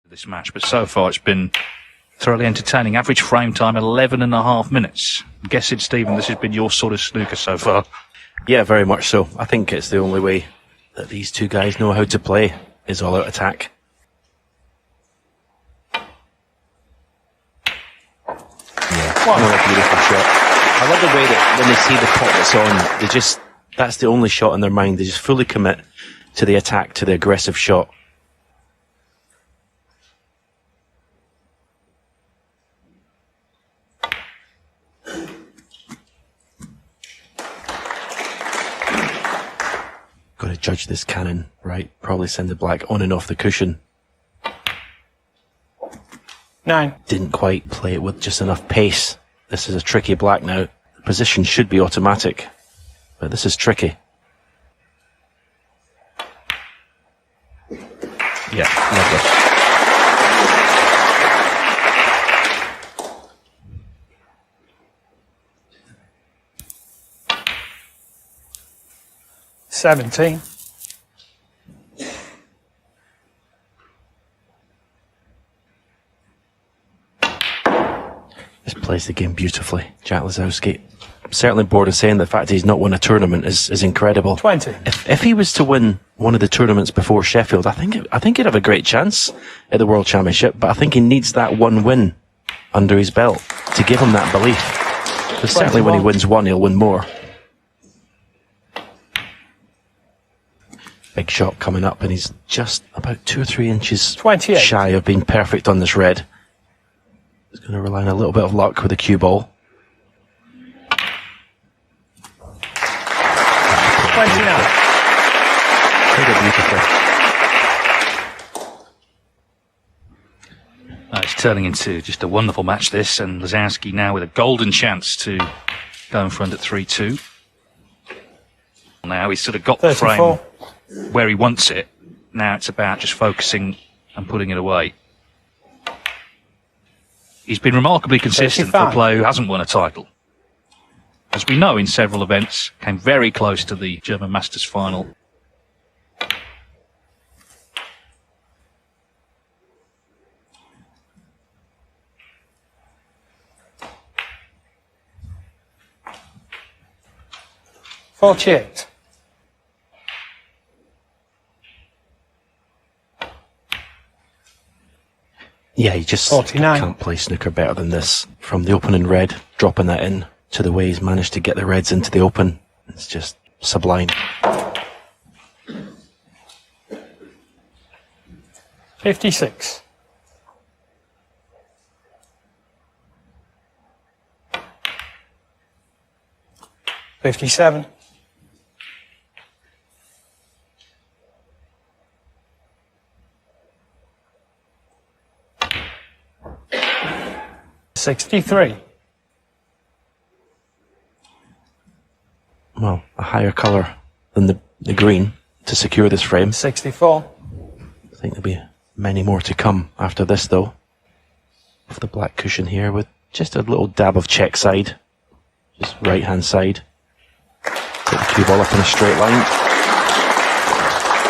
This match, but so far it's been thoroughly entertaining. Average frame time 11.5 minutes. I'm guessing, Stephen, this has been your sort of snooker so far. Yeah, very much so. I think it's the only way that these two guys know how to play is all out attack. Yeah, another beautiful shot. I love the way that when they see the pot that's on, they just, that's the only shot in their mind. They just fully commit to the attack, to the aggressive shot. Got to judge this cannon, right? Probably send the black on and off the cushion. 9. Didn't quite play it with just enough pace. This is a tricky black now. The position should be automatic, but this is tricky. Yeah, lovely. $17. This plays the game beautifully, Jack Lisowski. I'm certainly bored of saying the fact he's not won a tournament is incredible. 20. If he was to win one of the tournaments before Sheffield, I think he'd have a great chance at the World Championship, but I think he needs that one win under his belt to give him that belief. Because certainly when he wins one, he'll win more. Big shot coming up, and he's just about 2 or 3 inches 28. shy of being perfect on this red. He's going to rely on a little bit of luck with the cue ball. 29. Played it beautifully. It's turning into just a wonderful match, this, and Lisowski now with a golden chance to go in front at 3-2. Now he's sort of got the 34. frame where he wants it. Now it's about just focusing and putting it away. He's been remarkably consistent 35. for a player who hasn't won a title. As we know, in several events, came very close to the German Masters final. $48. Yeah, he just 49. can't play snooker better than this. From the open in red, dropping that in, to the way he's managed to get the reds into the open. It's just sublime. 56. $57. $63. Well, a higher colour than the green to secure this frame. 64. I think there'll be many more to come after this, though. Off the black cushion here with just a little dab of check side. Just right-hand side. Take the cue ball up in a straight line.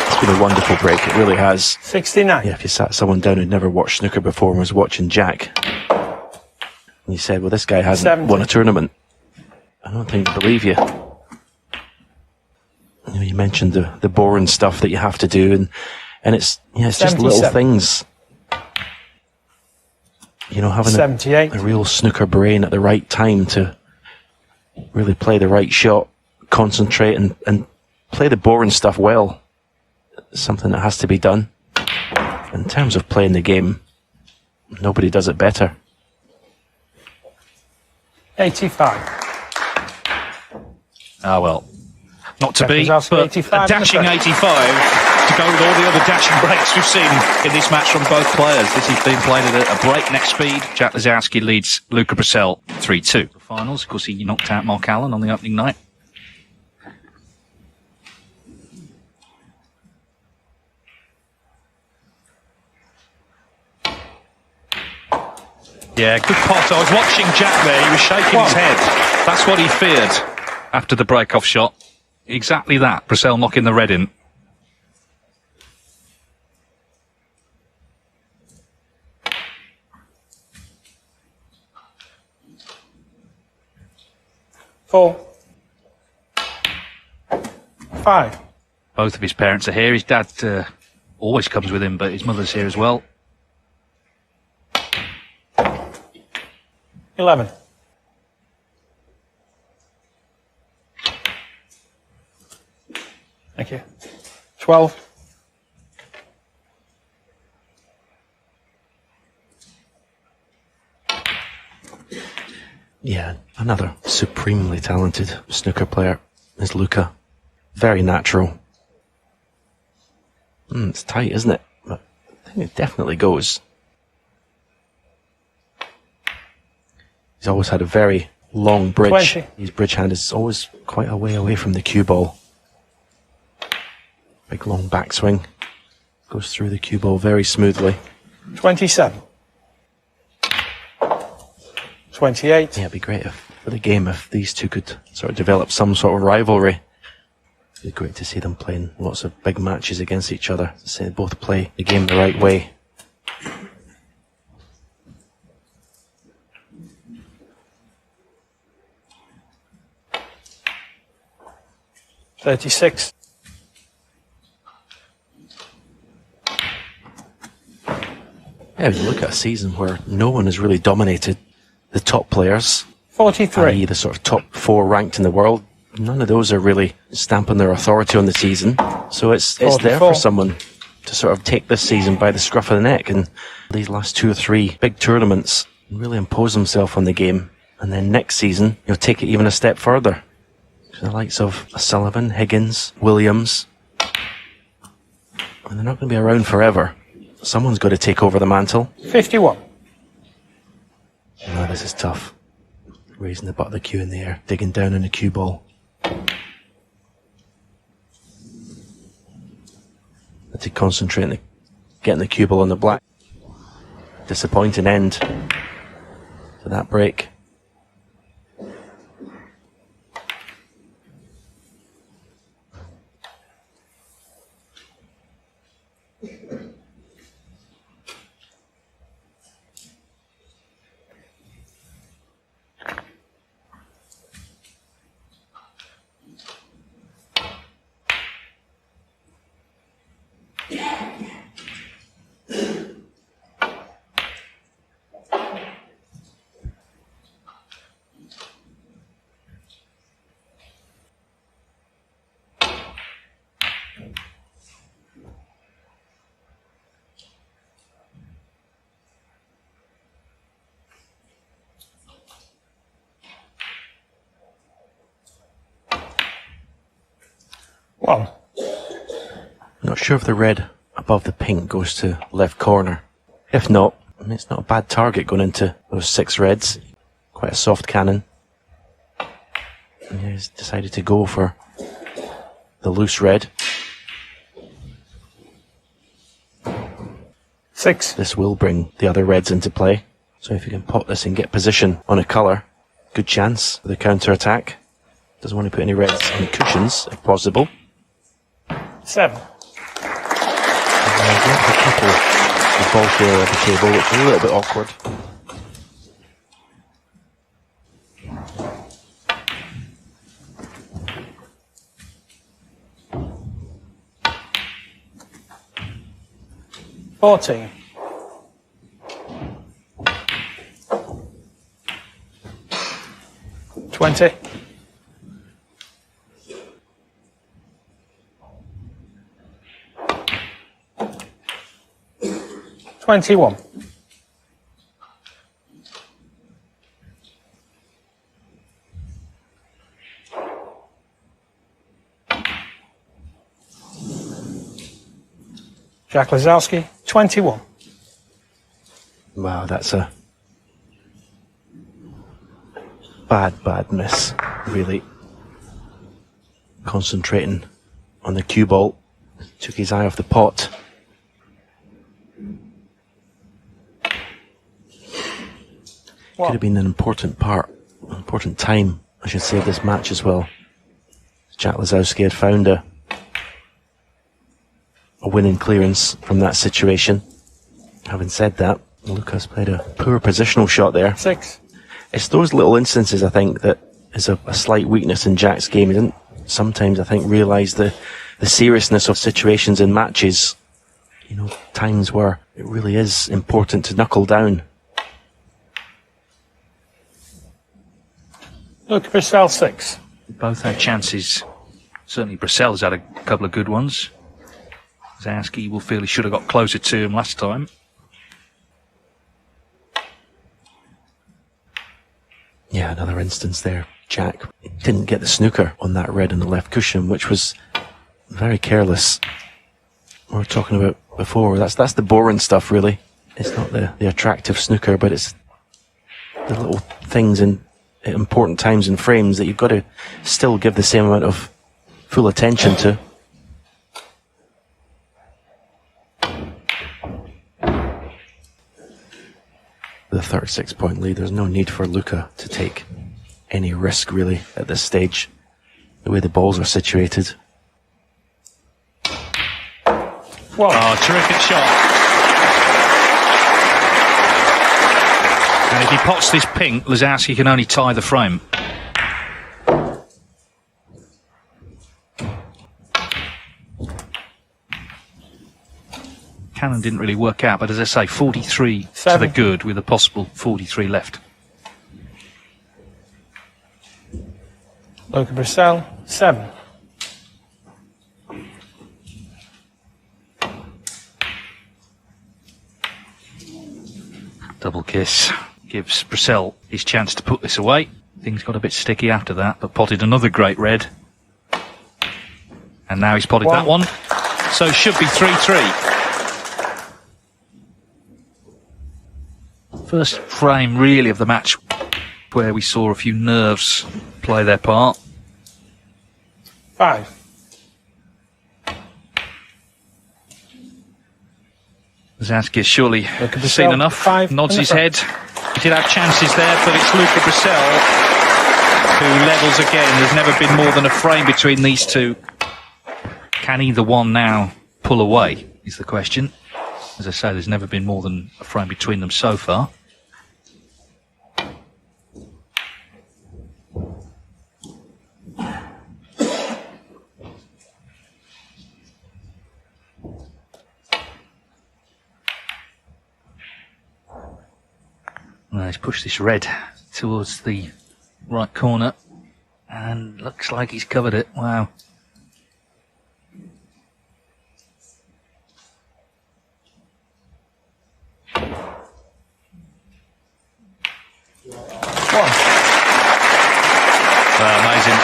It's been a wonderful break, it really has. 69. Yeah, if you sat someone down who'd never watched snooker before and was watching Jack, and you said, well, this guy hasn't 70. won a tournament, I don't think they'd believe you. You know, you mentioned the boring stuff that you have to do, and it's, yeah, it's just little 77. things. You know, having 78. a real snooker brain at the right time to really play the right shot, concentrate and play the boring stuff well. It's something that has to be done. In terms of playing the game, nobody does it better. 85. Ah, well, not to be, Lisowski, but 85 a dashing 85 to go with all the other dashing breaks we've seen in this match from both players. This is being played at a breakneck speed. Jack Lisowski leads Luca Brecel 3-2. The finals, of course, he knocked out Mark Allen on the opening night. Yeah, good pot. I was watching Jack there. He was shaking his head. That's what he feared after the break-off shot. Exactly that. Brecel knocking the red in. 4. 5. Both of his parents are here. His dad always comes with him, but his mother's here as well. 11. Thank you. 12. Yeah, another supremely talented snooker player is Luca. Very natural. It's tight, isn't it? But I think it definitely goes. He's always had a very long bridge. 20. His bridge hand is always quite a way away from the cue ball. Big long backswing. Goes through the cue ball very smoothly. 27. 28. Yeah, it'd be great for the game if these two could sort of develop some sort of rivalry. It'd be great to see them playing lots of big matches against each other. To say they both play the game the right way. $36. Yeah, if you look at a season where no one has really dominated the top players, 43. i.e. the sort of top 4 ranked in the world, none of those are really stamping their authority on the season. So it's there 44. for someone to sort of take this season by the scruff of the neck and these last 2 or 3 big tournaments really impose himself on the game. And then next season, you'll take it even a step further. So the likes of Sullivan, Higgins, Williams, and they're not going to be around forever. Someone's got to take over the mantle. 51. No, this is tough. Raising the butt of the cue in the air, digging down in the cue ball. Had to concentrate on getting the cue ball on the black. Disappointing end to that break. One. Not sure if the red above the pink goes to left corner. If not, I mean, it's not a bad target going into those 6 reds. Quite a soft cannon. And he's decided to go for the loose red. 6. This will bring the other reds into play. So if you can pot this and get position on a colour, good chance for the counter-attack. Doesn't want to put any reds on the cushions, if possible. 7. The couple, the bulkier of the table, which is a little bit awkward. $14. 20. 21. Jack Lisowski, 21. Wow, that's a bad miss, really. Concentrating on the cue ball. Took his eye off the pot. Could have been an important time, I should say, of this match as well. Jack Lisowski had found a winning clearance from that situation. Having said that, Luca's played a poor positional shot there. 6. It's those little instances, I think, that is a slight weakness in Jack's game. He didn't sometimes, I think, realise the seriousness of situations in matches. You know, times where it really is important to knuckle down. Luca Brecel 6. Both had chances. Certainly Brecel's had a couple of good ones. Lisowski will feel he should have got closer to him last time. Yeah, another instance there. Jack didn't get the snooker on that red on the left cushion, which was very careless. We were talking about before. That's the boring stuff, really. It's not the attractive snooker, but it's the little things in important times and frames that you've got to still give the same amount of full attention to. The 36-point lead. There's no need for Luca to take any risk, really, at this stage. The way the balls are situated. One. Oh, terrific shot. And if he pots this pink, Lisowski can only tie the frame. Cannon didn't really work out, but as I say, 43 to the good with a possible 43 left. Luca Brecel 7. Double kiss gives Brecel his chance to put this away. Things got a bit sticky after that, but potted another great red. And now he's potted that one. So it should be 3-3. First frame, really, of the match where we saw a few nerves play their part. 5. Lisowski has surely seen enough, nods his head. He did have chances there, but it's Luca Brecel who levels again. There's never been more than a frame between these two. Can either one now pull away, is the question. As I say, there's never been more than a frame between them so far. Well, he's pushed this red towards the right corner and looks like he's covered it. Wow. Amazing.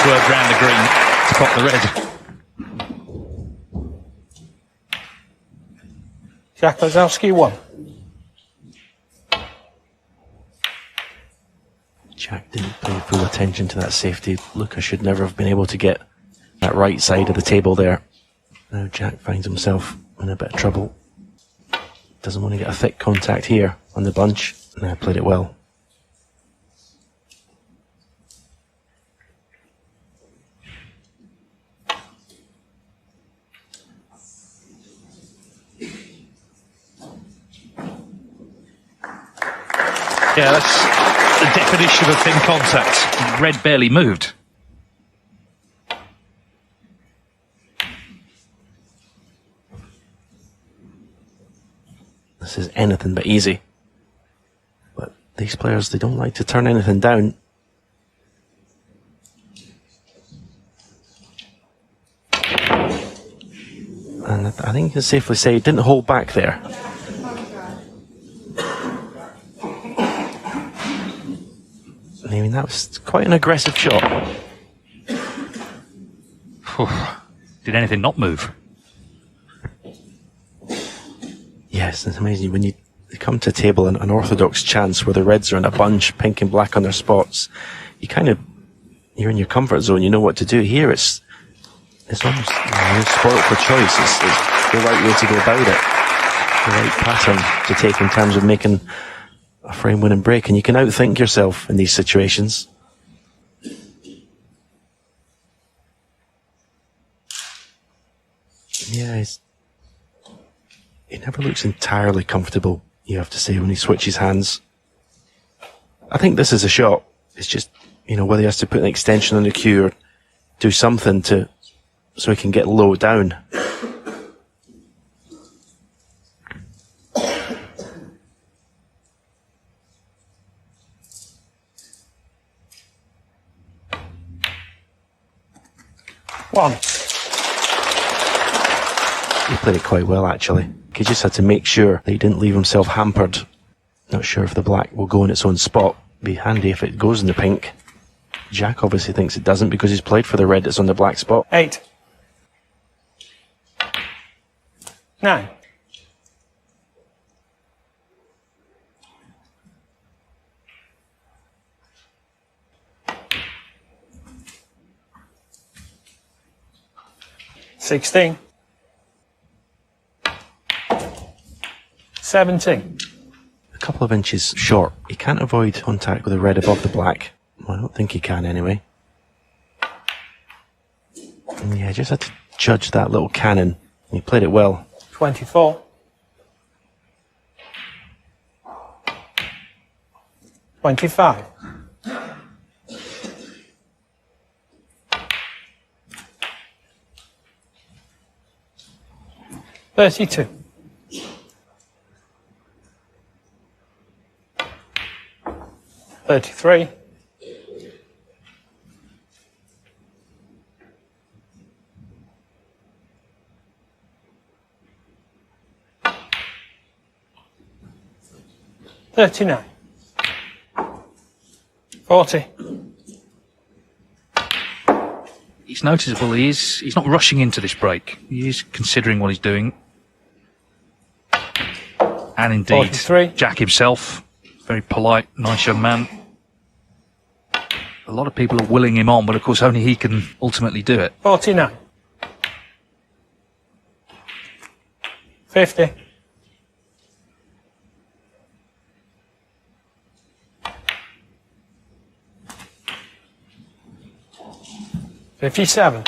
Swerved round the green to pop the red. Jack Lisowski 1. Jack didn't pay full attention to that safety. Luca should never have been able to get that right side of the table there. Now Jack finds himself in a bit of trouble. Doesn't want to get a thick contact here on the bunch. Now played it well. Yeah, that's the definition of a thin contact. Red barely moved. This is anything but easy. But these players, they don't like to turn anything down. And I think you can safely say he didn't hold back there. I mean, that was quite an aggressive shot. Did anything not move? Yes, it's amazing. When you come to table an orthodox chance where the reds are in a bunch, pink and black on their spots, you're in your comfort zone, you know what to do. Here it's almost you're spoiled for choice. It's the right way to go about it. The right pattern to take in terms of making a frame winning break, and you can outthink yourself in these situations. Yeah, he never looks entirely comfortable, you have to say, when he switches hands. I think this is a shot. It's just you know, whether he has to put an extension on the cue or do something so he can get low down. One. He played it quite well, actually. He just had to make sure that he didn't leave himself hampered. Not sure if the black will go in its own spot. Be handy if it goes in the pink. Jack obviously thinks it doesn't because he's played for the red that's on the black spot. 8. 9. $16. 17. A couple of inches short. He can't avoid contact with the red above the black. Well, I don't think he can anyway. And yeah, just had to judge that little cannon. He played it well. 24. 25. 32. 33. 39. 40. It's noticeable he's not rushing into this break. He is considering what he's doing. And indeed, 43. Jack himself, very polite, nice young man. A lot of people are willing him on, but of course only he can ultimately do it. 49. 50. 57.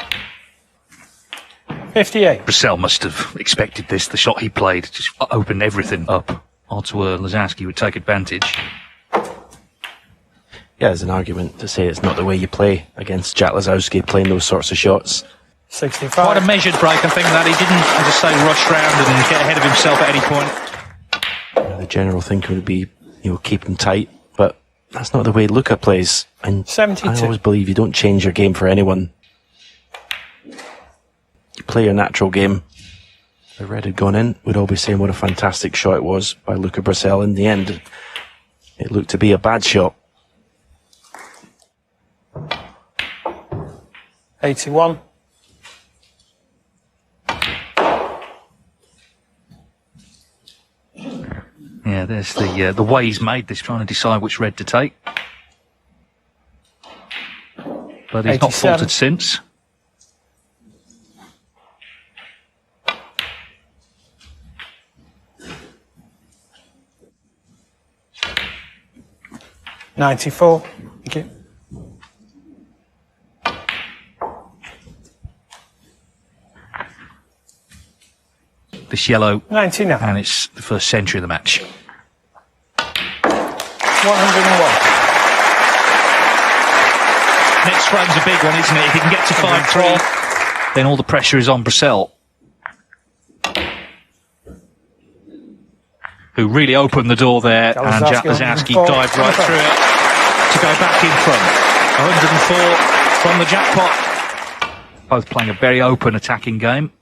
58. Brecel must have expected this. The shot he played just opened everything up. Odds were Lisowski would take advantage. Yeah, there's an argument to say it's not the way you play against Jack Lisowski playing those sorts of shots. 65. Quite a measured break, I think, that he didn't, as I say, rush round and get ahead of himself at any point. You know, the general thinking would be, you know, keep him tight, but that's not the way Luca plays. And 72. I always believe you don't change your game for anyone. You play your natural game. If the red had gone in, we'd all be saying what a fantastic shot it was by Luca Brecel. In the end, it looked to be a bad shot. 81. Yeah, there's the way he's made this, trying to decide which red to take. But he's not 87. faltered since. $94. Thank you. This yellow, 99. and it's the first century of the match. 101. Next frame's a big one, isn't it? If he can get to 5-3, then all the pressure is on Brecel, who really opened the door there, and Jack Lisowski dived right through it to go back in front. 104 from the jackpot. Both playing a very open attacking game.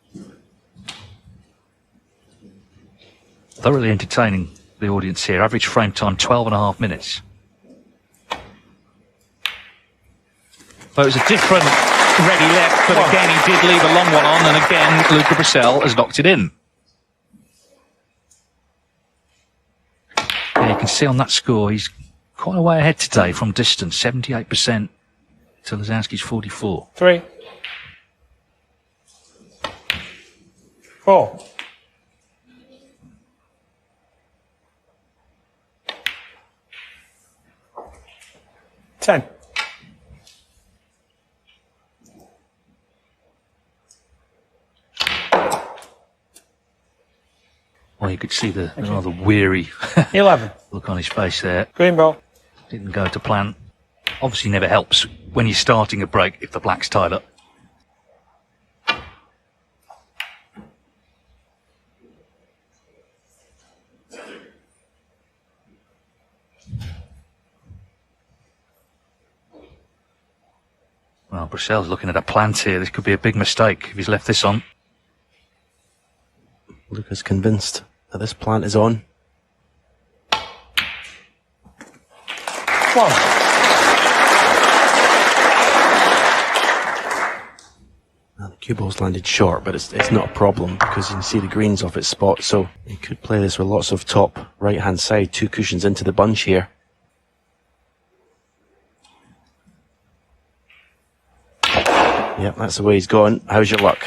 Thoroughly entertaining, the audience here. Average frame time 12.5 minutes. But it was a different ready left, but again he did leave a long one on, and again Luca Brecel has knocked it in. And you can see on that score he's quite a way ahead today from distance, 78% to Lisowski's 44. 3. 4. 10. Well, you could see the rather weary 11. look on his face there. Green ball. Didn't go to plan. Obviously never helps when you're starting a break if the black's tied up. Well, Brecel's looking at a plant here. This could be a big mistake if he's left this on. Luca's convinced that this plant is on. 1. Now, the cue ball's landed short, but it's not a problem because you can see the green's off its spot, so you could play this with lots of top right-hand side, 2 cushions into the bunch here. Yep, that's the way he's gone. How's your luck?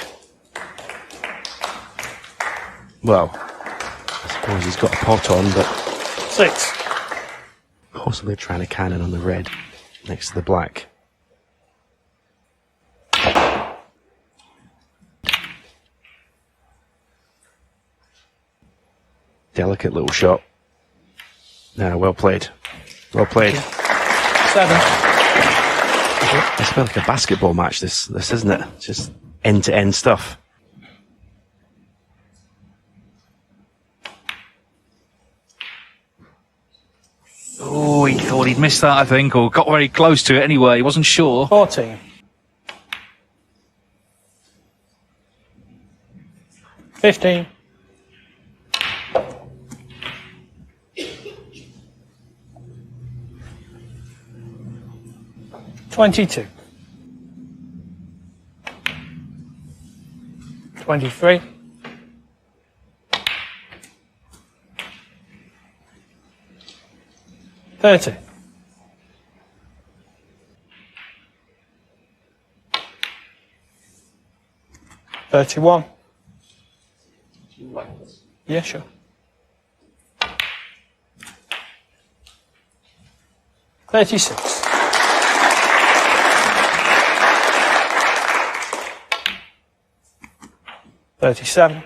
Well, I suppose he's got a pot on, but 6. possibly trying a cannon on the red next to the black. Delicate little shot. Well played. Well played. 7. It's a bit like a basketball match, this isn't it? Just end-to-end stuff. Oh, he thought he'd missed that, I think, or got very close to it anyway. He wasn't sure. 14. 15. 22. 23. 30. 31. Yeah, sure. 36. 37.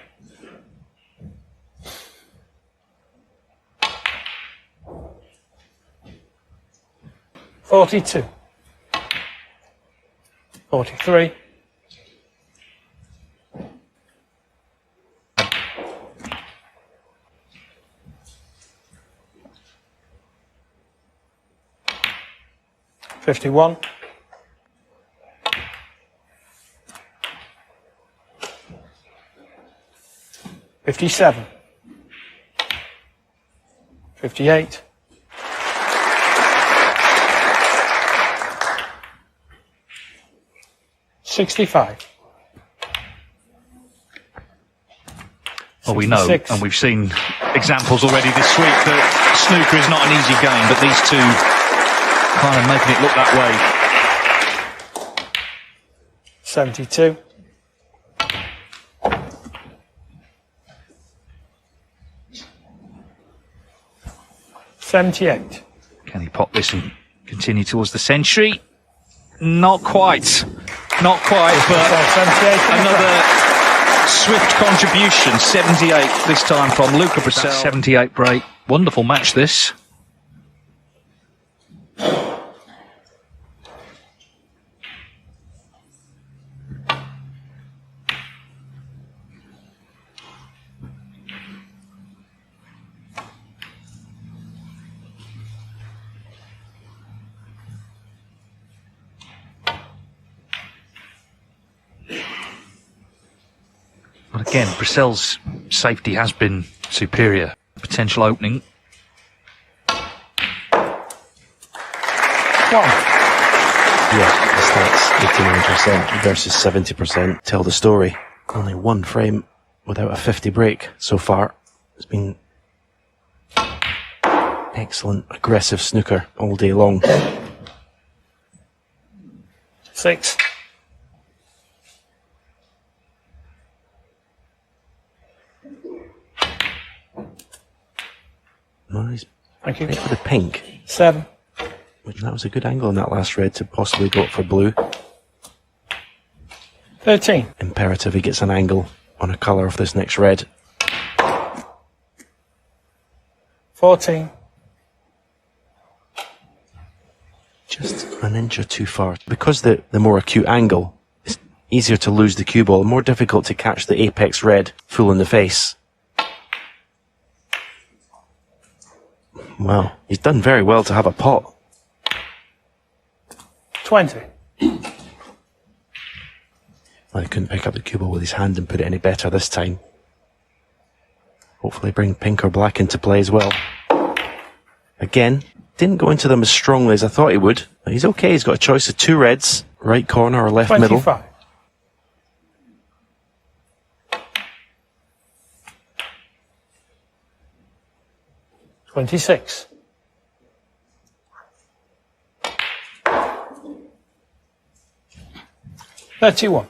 42. 43. 51. 57. 58. 65. Well, we know, 66. and we've seen examples already this week, that snooker is not an easy game, but these two kind of making it look that way. 72. 78. Can he pop this and continue towards the century? Not quite. Not quite, but 78. another swift contribution. 78 this time from Luca Brecel. 78 break. Wonderful match this. But again, Brecel's safety has been superior. Potential opening. 1. Yeah, the stats 89% versus 70% tell the story. Only one frame without a 50 break so far. It's been excellent, aggressive snooker all day long. 6. Nice. Thank you. Right for the pink. 7. That was a good angle on that last red to possibly go for blue. 13. Imperative he gets an angle on a colour of this next red. 14. Just an inch or two far. Because the more acute angle, it's easier to lose the cue ball, more difficult to catch the apex red full in the face. Well, he's done very well to have a pot. 20. Well, he couldn't pick up the cue ball with his hand and put it any better this time. Hopefully bring pink or black into play as well. Again, didn't go into them as strongly as I thought he would. But he's okay, he's got a choice of 2 reds, right corner or left 25. middle. 26. 31.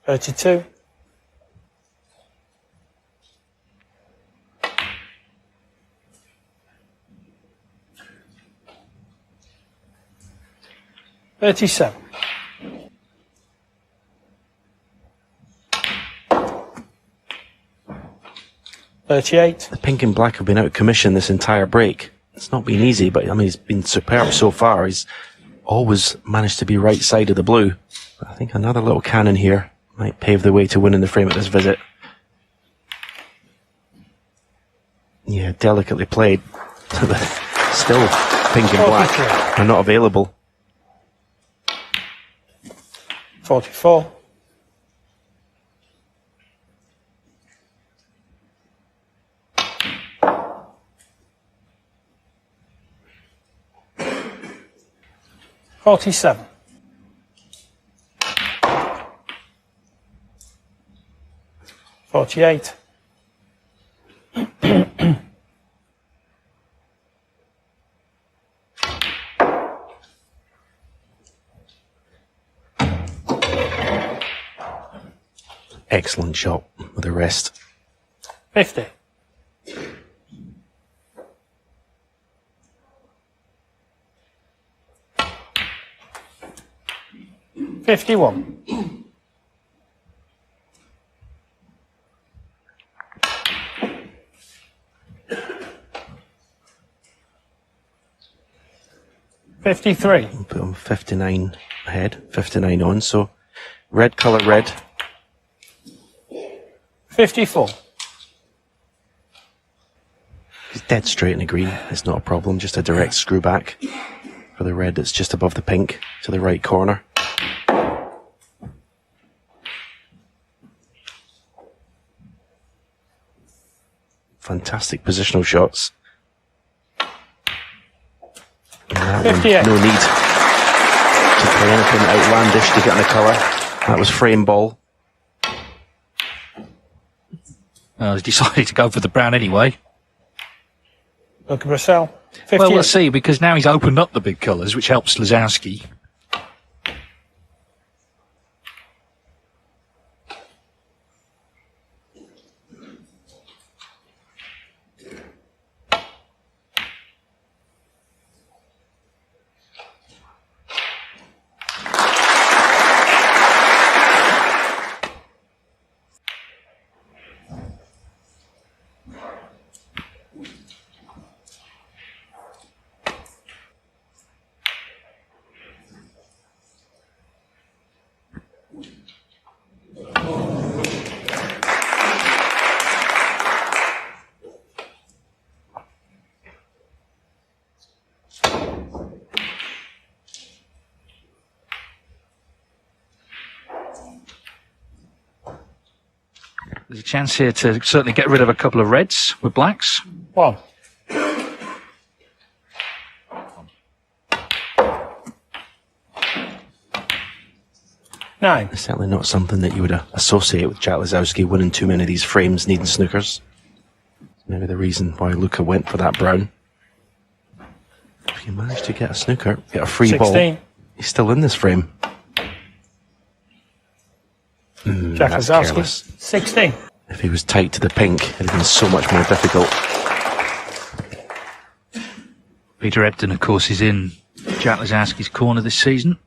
32. 37. 38. The pink and black have been out of commission this entire break. It's not been easy, but I mean, he's been superb so far. He's always managed to be right side of the blue. But I think another little cannon here might pave the way to winning the frame at this visit. Yeah, delicately played. Still pink and black are not available. 44. 47. 48. 'Excellent shot with the rest. 50. 51. 53. Put him 59 ahead, 59 on, so red colour red. 54. He's dead straight in the green, it's not a problem, just a direct screw back for the red that's just above the pink to the right corner. Fantastic positional shots. And that one, 58. no need to play anything outlandish to get in the colour. That was frame ball. He's decided to go for the brown anyway. Luca Brecel. 58. Well, we'll see, because now he's opened up the big colours, which helps Lisowski. There's a chance here to certainly get rid of a couple of reds with blacks. 1. Nine. It's certainly not something that you would associate with Jack Lisowski winning too many of these frames needing snookers. Maybe the reason why Luca went for that brown. If you manage to get a snooker, get a free 16. ball, he's still in this frame. Jack That's Lisowski. careless. 16. If he was tight to the pink, it would have been so much more difficult. Peter Ebdon, of course, is in Jack Lisowski's corner this season.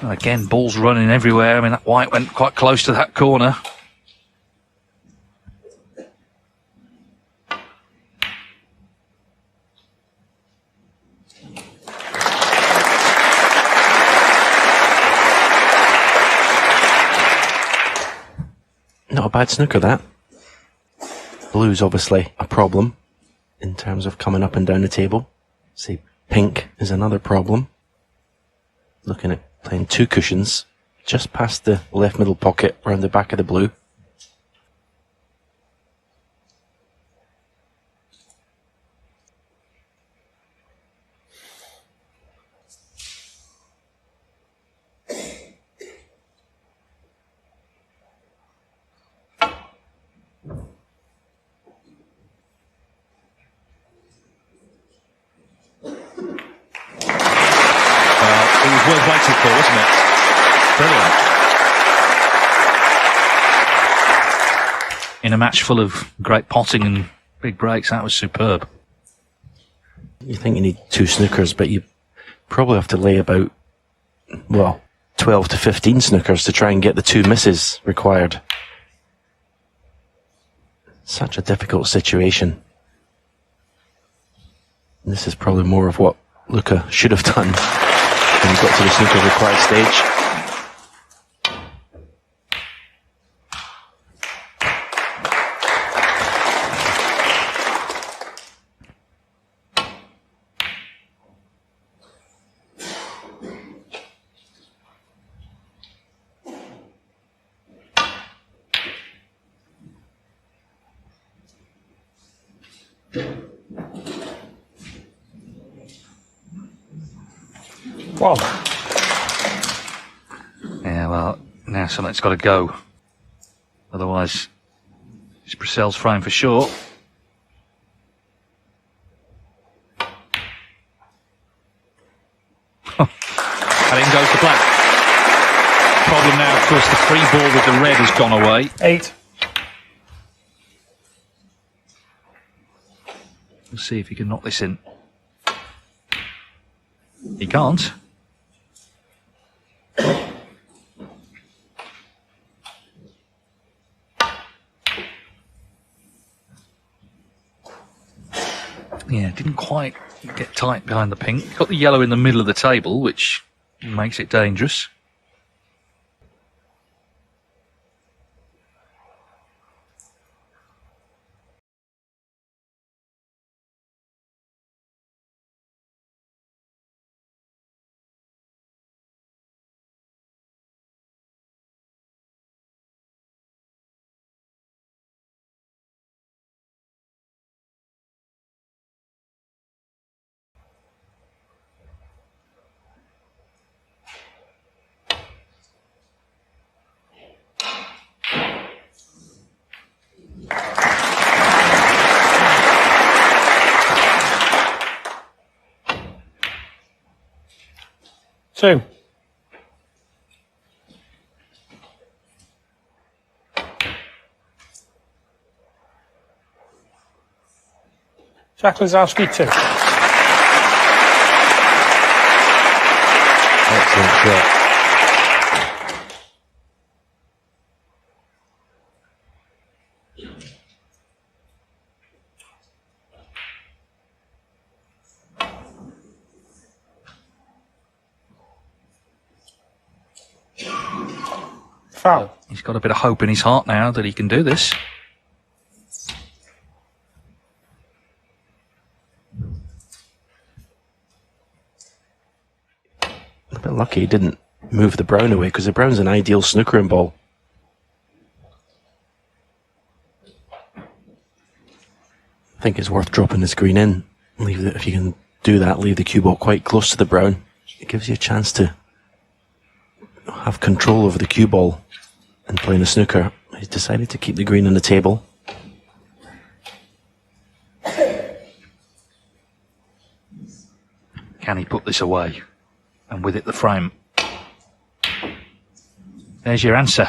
Again, ball's running everywhere. I mean, that white went quite close to that corner. Not a bad snooker, that. Blue's obviously a problem in terms of coming up and down the table. See, pink is another problem. Looking at playing two cushions just past the left middle pocket around the back of the blue. It was worth waiting for, wasn't it? Brilliant. In a match full of great potting and big breaks, that was superb. You think you need two snookers, but you probably have to lay about, well, 12 to 15 snookers to try and get the two misses required. Such a difficult situation. And this is probably more of what Luca should have done when he got to the snooker required stage. One. Yeah, well, now something's got to go. Otherwise, it's Brecel's frame for sure. And in goes the black. Problem now, of course, the free ball with the red has gone away. 8. We'll see if he can knock this in. He can't. Yeah, didn't quite get tight behind the pink. Got the yellow in the middle of the table, which makes it dangerous. Two. Jack Lisowski, 2. Excellent shot. Foul. He's got a bit of hope in his heart now that he can do this. A bit lucky he didn't move the brown away, because the brown's an ideal snookering ball. I think it's worth dropping this green in. Leave it, if you can do that, leave the cue ball quite close to the brown. It gives you a chance to have control over the cue ball and playing a snooker. He's decided to keep the green on the table. Can he put this away? And with it, the frame. There's your answer.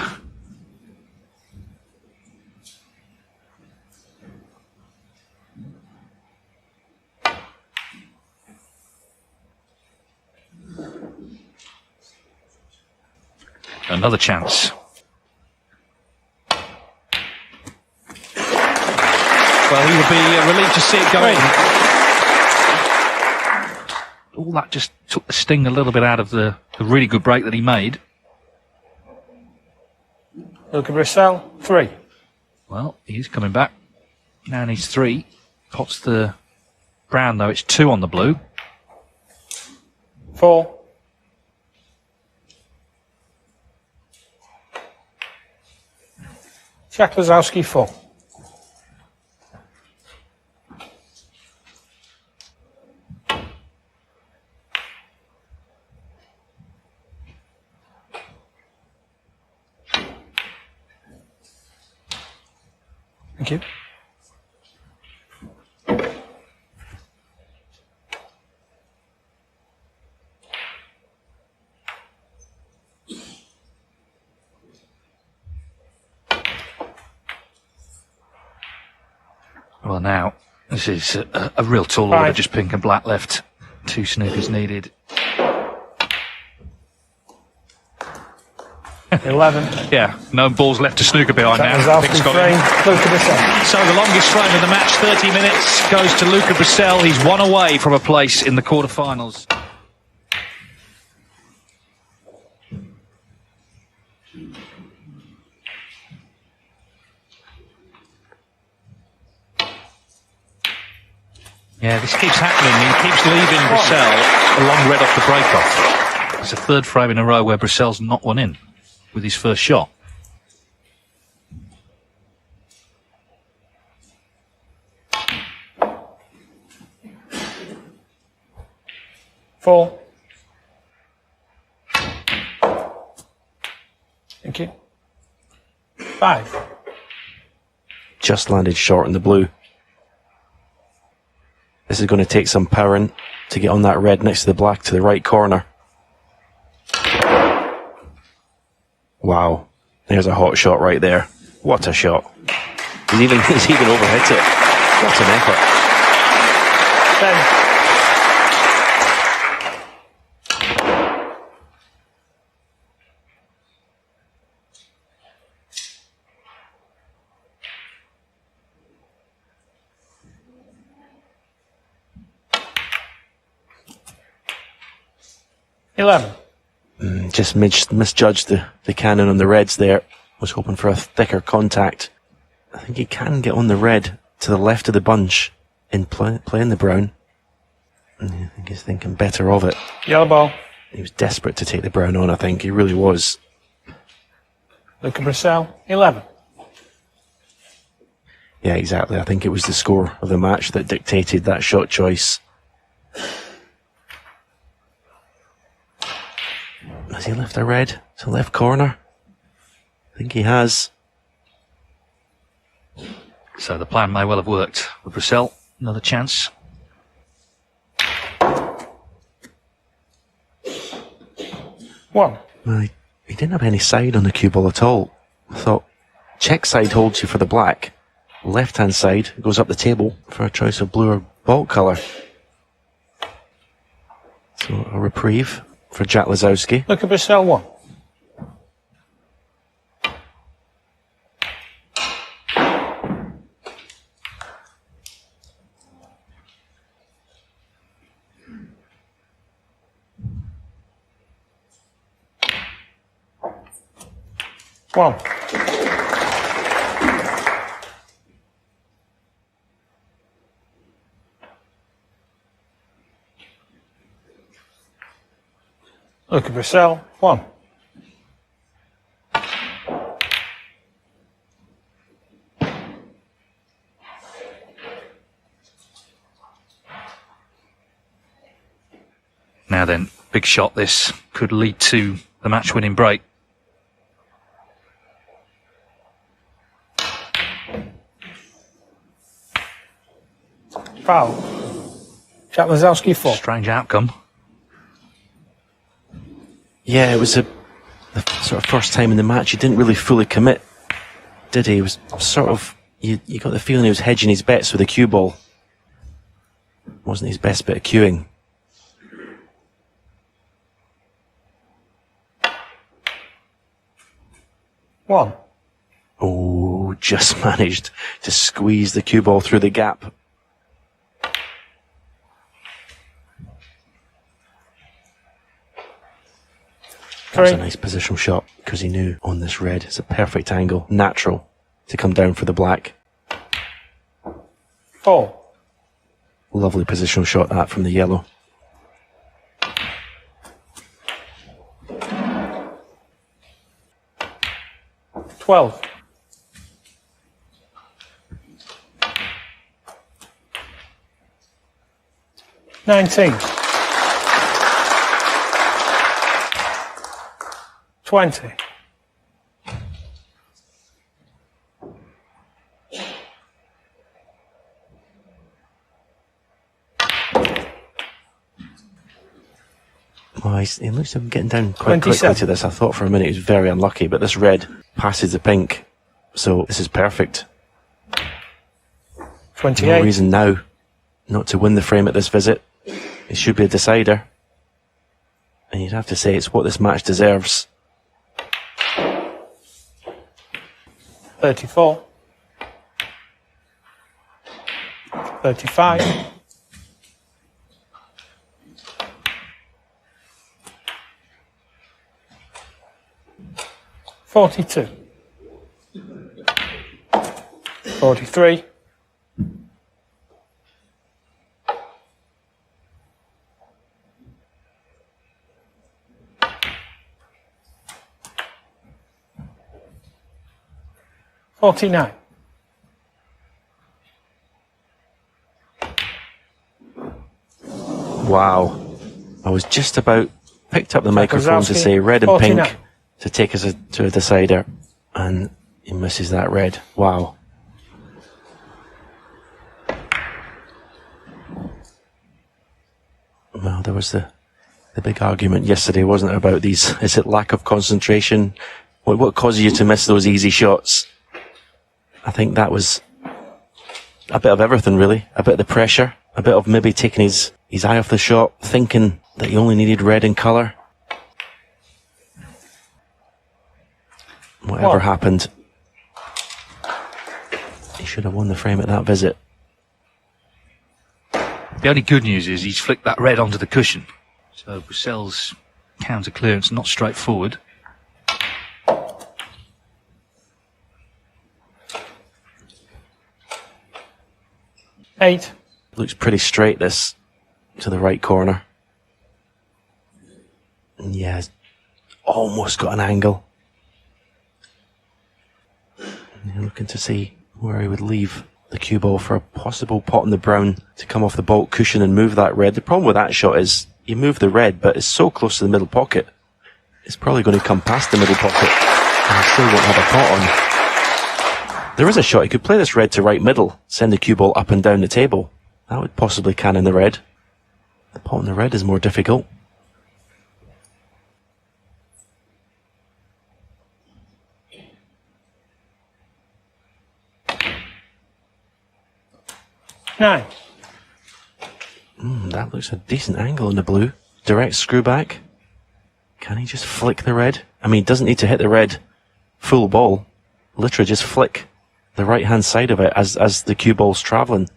another chance. Well, he would be relieved to see it go in. All that just took the sting a little bit out of the really good break that he made. Luca Brecel, 3. Well, he's coming back. Now needs 3. Pots the brown, though. It's 2 on the blue. 4. Jack Lisowski, 4. Thank you. Well, now, this is a real tall order, just pink and black left. 2 snookers needed. 11. Yeah, no balls left to snooker behind now. Lisowski, frame, Luca Brecel. So the longest frame of the match, 30 minutes, goes to Luca Brecel. He's 1 away from a place in the quarterfinals. Yeah, this keeps happening. He keeps leaving Brecel a long red off the break-off. It's the 3rd frame in a row where Brecel's not one in with his first shot. Four. Thank you. 5. Just landed short in the blue. This is going to take some powering to get on that red next to the black to the right corner. Wow, there's a hot shot right there. What a shot. He's even overhit it. What an effort. 10. Just misjudged the cannon on the reds there. Was hoping for a thicker contact. I think he can get on the red to the left of the bunch in playing the brown. And I think he's thinking better of it. Yellow ball. He was desperate to take the brown on, I think. He really was. Luca Brecel, 11. Yeah, exactly. I think it was the score of the match that dictated that shot choice. Has he left a red to left corner? I think he has. So the plan may well have worked. With Brecel, another chance. One. Well, he didn't have any side on the cue ball at all. I thought, check side holds you for the black. Left-hand side goes up the table for a choice of blue or ball colour. So a reprieve for Jack Lisowski. Luca Brecel, 1. One. Luca Brecel, 1. Now then, big shot this. Could lead to the match-winning break. Foul. Jack Lisowski, 4. Strange outcome. Yeah, it was the sort of first time in the match he didn't really fully commit, did he? It was sort of, you got the feeling he was hedging his bets with a cue ball. Wasn't his best bit of cueing. 1. Oh, just managed to squeeze the cue ball through the gap. That was a nice positional shot because he knew on this red it's a perfect angle, natural, to come down for the black. 4. Lovely positional shot that from the yellow. $12. 19. 20. Oh, he looks to be getting down quite quickly 27. to this. I thought for a minute he was very unlucky, but this red passes the pink, so this is perfect. 28. No reason now not to win the frame at this visit. It should be a decider. And you'd have to say it's what this match deserves. 34. 35. 42. 43. 49. Wow. I was just about picked up the microphone to say red and 49. pink to take us to a decider, and he misses that red. Wow. Well, there was the big argument yesterday, wasn't it, about these? Is it lack of concentration? What causes you to miss those easy shots? I think that was a bit of everything, really. A bit of the pressure, a bit of maybe taking his eye off the shot, thinking that he only needed red in colour. Whatever happened, he should have won the frame at that visit. The only good news is he's flicked that red onto the cushion. So Brecel's counter clearance not straightforward. Eight. Looks pretty straight, this, to the right corner. And yeah, almost got an angle. And you're looking to see where he would leave the cue ball for a possible pot in the brown to come off the baulk cushion and move that red. The problem with that shot is you move the red, but it's so close to the middle pocket, it's probably going to come past the middle pocket and he still won't have a pot on. There is a shot, he could play this red to right middle, send the cue ball up and down the table. That would possibly cannon the red. The pot in the red is more difficult. Nine. That looks a decent angle in the blue. Direct screw back. Can he just flick the red? I mean, he doesn't need to hit the red full ball. Literally just flick the right hand side of it as the cue ball's travelling.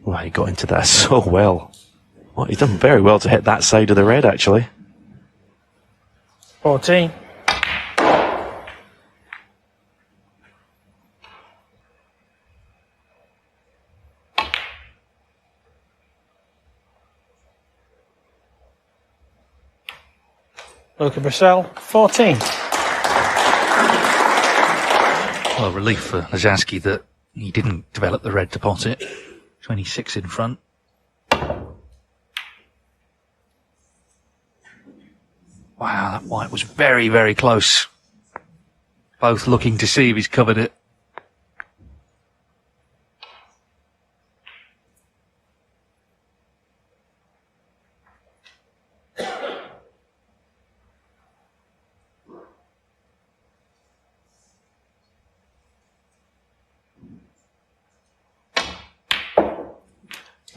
Well, he got into that so well. Well, he's done very well to hit that side of the red, actually. 14. Luca Brecel, 14. Well, relief for Lisowski that he didn't develop the red to pot it. 26 in front. Wow, that white was very, very close. Both looking to see if he's covered it.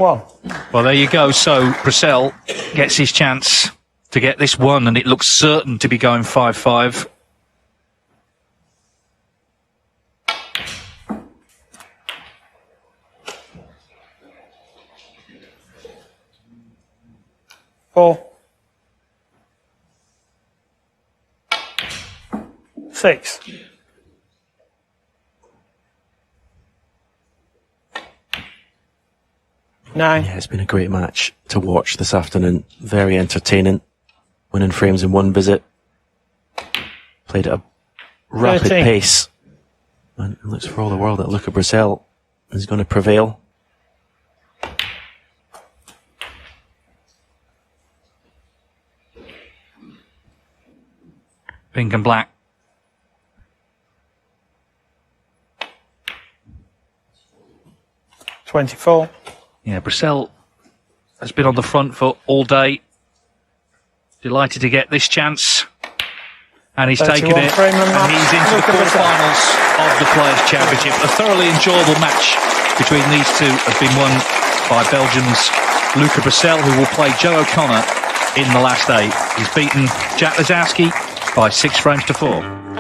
1. Well, there you go. So Brecel gets his chance to get this one, and it looks certain to be going 5-5. Four. 6. Nine. Yeah, it's been a great match to watch this afternoon. Very entertaining. Winning frames in one visit. Played at a rapid 13. pace. And it looks for all the world that Luca Brecel is going to prevail. Pink and black. $24. Yeah, Brecel has been on the front foot all day. Delighted to get this chance. And he's taken 31 it. frame and And he's into the Luca Brecel. quarterfinals of the Players' Championship. A thoroughly enjoyable match between these two has been won by Belgium's Luca Brecel, who will play Joe O'Connor in the last 8. He's beaten Jack Lisowski by 6 frames to 4.